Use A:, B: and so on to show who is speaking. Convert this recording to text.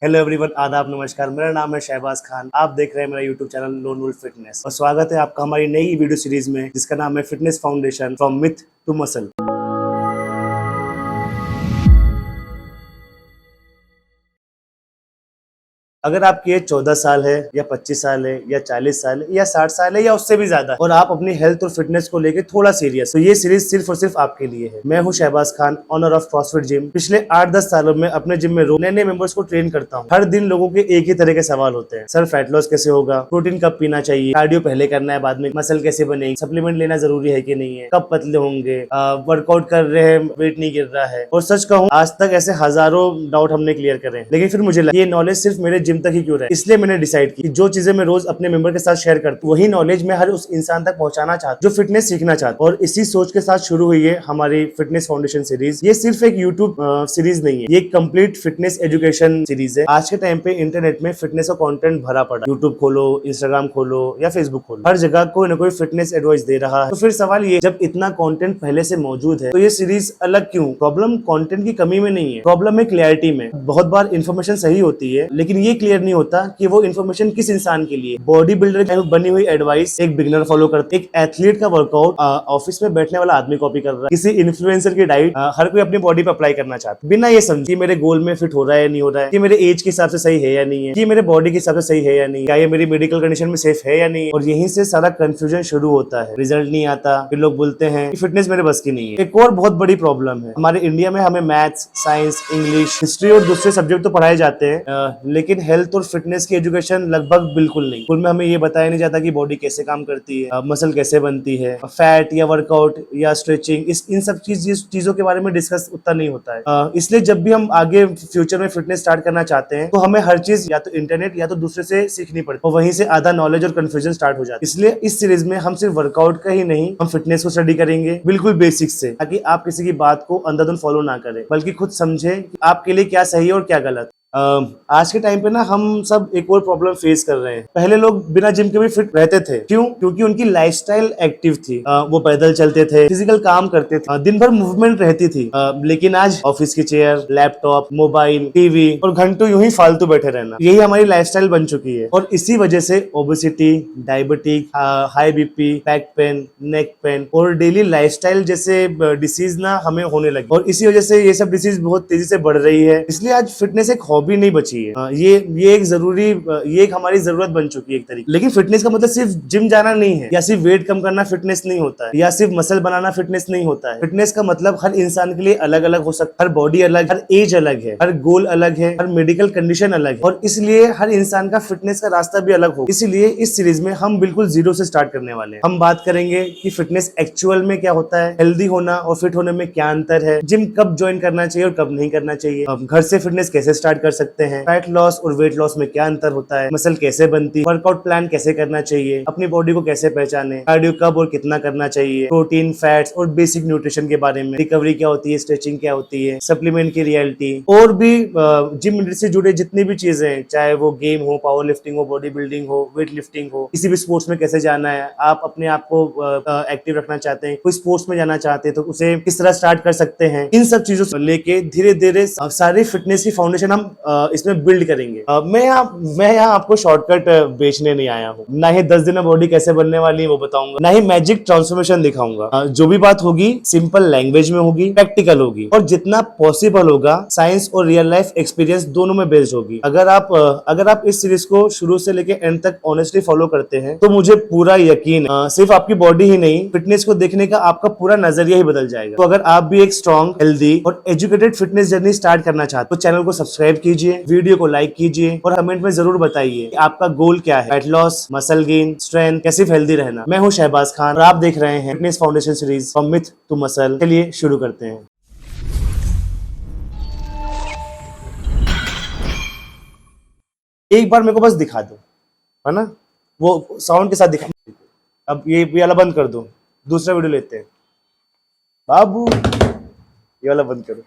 A: Hello everyone, आदाब, नमस्कार। मेरा नाम है शहबाज खान। आप देख रहे हैं मेरा YouTube channel Lone Wolf Fitness और स्वागत है आपका हमारी नई वीडियो सीरीज में जिसका नाम है Fitness Foundation from Myth to Muscle. अगर आपकी एज 14 साल है या 25 साल है या 40 साल है या 60 साल है या उससे भी ज्यादा और आप अपनी हेल्थ और फिटनेस को लेकर थोड़ा सीरियस, तो ये सीरीज सिर्फ और सिर्फ आपके लिए है। मैं हूं Shahbaz Khan, owner of CrossFit gym. पिछले 8-10 सालों में अपने जिम में रोज नए नए मेंबर्स को ट्रेन करता हूं। हर दिन लोगों के एक ही तरह के सवाल होते हैं। सर, फैट लॉस कैसे होगा? प्रोटीन कब पीना चाहिए? कार्डियो पहले करना है बाद में? मसल कैसे बनेगी? सप्लीमेंट लेना जरूरी है कि नहीं है? कब पतले होंगे? वर्कआउट कर रहे हैं, वेट नहीं गिर रहा है? और सच कहूँ, आज तक ऐसे हजारों डाउट हमने क्लियर करे, लेकिन फिर मुझे लगा ये नॉलेज सिर्फ मेरे जिम तक ही क्यों रहे। इसलिए मैंने डिसाइड की जो चीजें मैं रोज अपने मेंबर के साथ शेयर करता हूँ वही नॉलेज मैं हर उस इंसान तक पहुंचाना चाहता हूँ जो फिटनेस सीखना चाहता है। और इसी सोच के साथ शुरू हुई है हमारी फिटनेस फाउंडेशन सीरीज। ये सिर्फ एक यूट्यूब सीरीज नहीं है, ये एक कंप्लीट फिटनेस एजुकेशन सीरीज है। आज के टाइम पे इंटरनेट में फिटनेस का कंटेंट भरा पड़ा। यूट्यूब खोलो, इंस्टाग्राम खोलो या फेसबुक खोलो, हर जगह कोई ना कोई फिटनेस एडवाइस दे रहा है। तो फिर सवाल ये, जब इतना कंटेंट पहले से मौजूद है तो ये सीरीज अलग क्यों? प्रॉब्लम कंटेंट की कमी में नहीं है, प्रॉब्लम है क्लैरिटी में। बहुत बार इन्फॉर्मेशन सही होती है लेकिन ये क्लियर नहीं होता कि वो इन्फॉर्मेशन किस इंसान के लिए। बॉडी बिल्डर में बनी हुई एडवाइस एक बिगिनर फॉलो करते, एक एथलीट का वर्कआउट ऑफिस में बैठने वाला आदमी कॉपी कर रहा है, किसी इन्फ्लुएंसर की डाइट हर कोई अपनी बॉडी पे अप्लाई करना चाहता है बिना ये समझे कि मेरे गोल में फिट हो रहा है नहीं हो रहा है, कि मेरे एज के हिसाब से सही है या नहीं है, कि मेरे बॉडी के हिसाब से सही है या नहीं, क्या ये मेरी मेडिकल कंडीशन में सेफ है या नहीं। और यहीं से सारा कंफ्यूजन शुरू होता है। रिजल्ट नहीं आता, फिर लोग बोलते हैं कि फिटनेस मेरे बस की नहीं है। एक और बहुत बड़ी प्रॉब्लम है, हमारे इंडिया में हमें मैथ्स, साइंस, इंग्लिश, हिस्ट्री और दूसरे सब्जेक्ट तो पढ़ाए जाते हैं लेकिन हेल्थ और फिटनेस की एजुकेशन लगभग बिल्कुल नहीं। स्कूल में हमें ये बताया नहीं जाता कि बॉडी कैसे काम करती है, मसल कैसे बनती है, फैट या वर्कआउट या स्ट्रेचिंग, इन सब चीजों के बारे में डिस्कस उतना नहीं होता है। इसलिए जब भी हम आगे फ्यूचर में फिटनेस स्टार्ट करना चाहते हैं तो हमें हर चीज या तो इंटरनेट या तो दूसरे से सीखनी पड़ती है और वहीं से आधा नॉलेज और कंफ्यूजन स्टार्ट हो जाता है। इसलिए इस सीरीज में हम सिर्फ वर्कआउट का ही नहीं, हम फिटनेस को स्टडी करेंगे बिल्कुल बेसिक से, ताकि आप किसी की बात को अंधाधुंध फॉलो ना करें बल्कि खुद समझे कि आपके लिए क्या सही है और क्या गलत। आज के टाइम पे ना हम सब एक और प्रॉब्लम फेस कर रहे हैं। पहले लोग बिना जिम के भी फिट रहते थे। क्यों? क्योंकि उनकी लाइफस्टाइल एक्टिव थी। वो पैदल चलते थे, फिजिकल काम करते थे, दिन भर मूवमेंट रहती थी। लेकिन आज ऑफिस की चेयर, लैपटॉप, मोबाइल, टीवी और घंटों यूं ही फालतू बैठे रहना, यही हमारी लाइफस्टाइल बन चुकी है। और इसी वजह से obesity, diabetic, high BP, back pain, neck pain और डेली लाइफस्टाइल जैसे डिसीज ना हमें होने लगी। और इसी वजह से ये सब डिसीज बहुत तेजी से बढ़ रही है। इसलिए आज फिटनेस एक हॉबी नहीं बची है। ये एक हमारी जरूरत बन चुकी है एक तरीके। लेकिन फिटनेस का मतलब सिर्फ जिम जाना नहीं है, या सिर्फ वेट कम करना फिटनेस नहीं होता है, या सिर्फ मसल बनाना फिटनेस नहीं होता है। फिटनेस का मतलब हर इंसान के लिए अलग अलग हो सकता है। हर बॉडी अलग, हर एज अलग है, हर गोल अलग है, हर मेडिकल कंडीशन अलग है और इसलिए हर इंसान का फिटनेस का रास्ता भी अलग होगा। इसीलिए इस सीरीज में हम बिल्कुल जीरो से स्टार्ट करने वाले हैं। हम बात करेंगे कि फिटनेस एक्चुअल में क्या होता है, हेल्दी होना और फिट होने में क्या अंतर है, जिम कब ज्वाइन करना चाहिए और कब नहीं करना चाहिए, घर से फिटनेस कैसे स्टार्ट कर सकते हैं, फैट लॉस और वेट लॉस में क्या अंतर होता है, मसल कैसे बनती है, वर्कआउट प्लान कैसे करना चाहिए, अपनी बॉडी को कैसे पहचाने, कार्डियो कब और कितना करना चाहिए, प्रोटीन, फैट्स और बेसिक न्यूट्रिशन के बारे में, रिकवरी क्या होती है, स्ट्रेचिंग क्या होती है, सप्लीमेंट की रियलिटी और भी जिम से जुड़े जितनी भी चीजें हैं, चाहे वो गेम हो, पावर लिफ्टिंग हो, बॉडी बिल्डिंग हो, वेट लिफ्टिंग हो, किसी भी स्पोर्ट्स में कैसे जाना है, आप अपने आप को एक्टिव रखना चाहते हैं, कोई स्पोर्ट्स में जाना चाहते हैं तो उसे किस तरह स्टार्ट कर सकते हैं, इन सब चीजों से लेके धीरे धीरे सारी फिटनेस की फाउंडेशन हम इसमें बिल्ड करेंगे। मैं यहाँ आपको शॉर्टकट बेचने नहीं आया हूँ, ना ही 10 दिन में बॉडी कैसे बनने वाली है वो बताऊंगा, ना ही मैजिक ट्रांसफॉर्मेशन दिखाऊंगा। जो भी बात होगी सिंपल लैंग्वेज में होगी, प्रैक्टिकल होगी और जितना पॉसिबल होगा साइंस और रियल लाइफ एक्सपीरियंस दोनों में बेस्ड होगी। अगर आप इस सीरीज को शुरू से लेकर एंड तक ऑनेस्टली फॉलो करते हैं तो मुझे पूरा यकीन सिर्फ आपकी बॉडी ही नहीं, फिटनेस को देखने का आपका पूरा नजरिया ही बदल जाएगा। तो अगर आप भी एक स्ट्रॉन्ग, हेल्दी और एजुकेटेड फिटनेस जर्नी स्टार्ट करना चाहते हो तो चैनल को सब्सक्राइब कीजिए, वीडियो को लाइक कीजिए और कमेंट में जरूर बताइए कि आपका गोल क्या है, fat loss, muscle gain, strength, कैसे हेल्दी रहना। मैं हूं शहबाज खान और आप देख रहे हैं Fitness Foundation series from Myth to Muscle. चलिए शुरू करते हैं। एक बार मेरे को बस दिखा दो, है ना, वो साउंड के साथ दिखा। अब ये वाला बंद कर दो, दूसरा वीडियो लेते हैं। बाबू ये वाला बंद करो।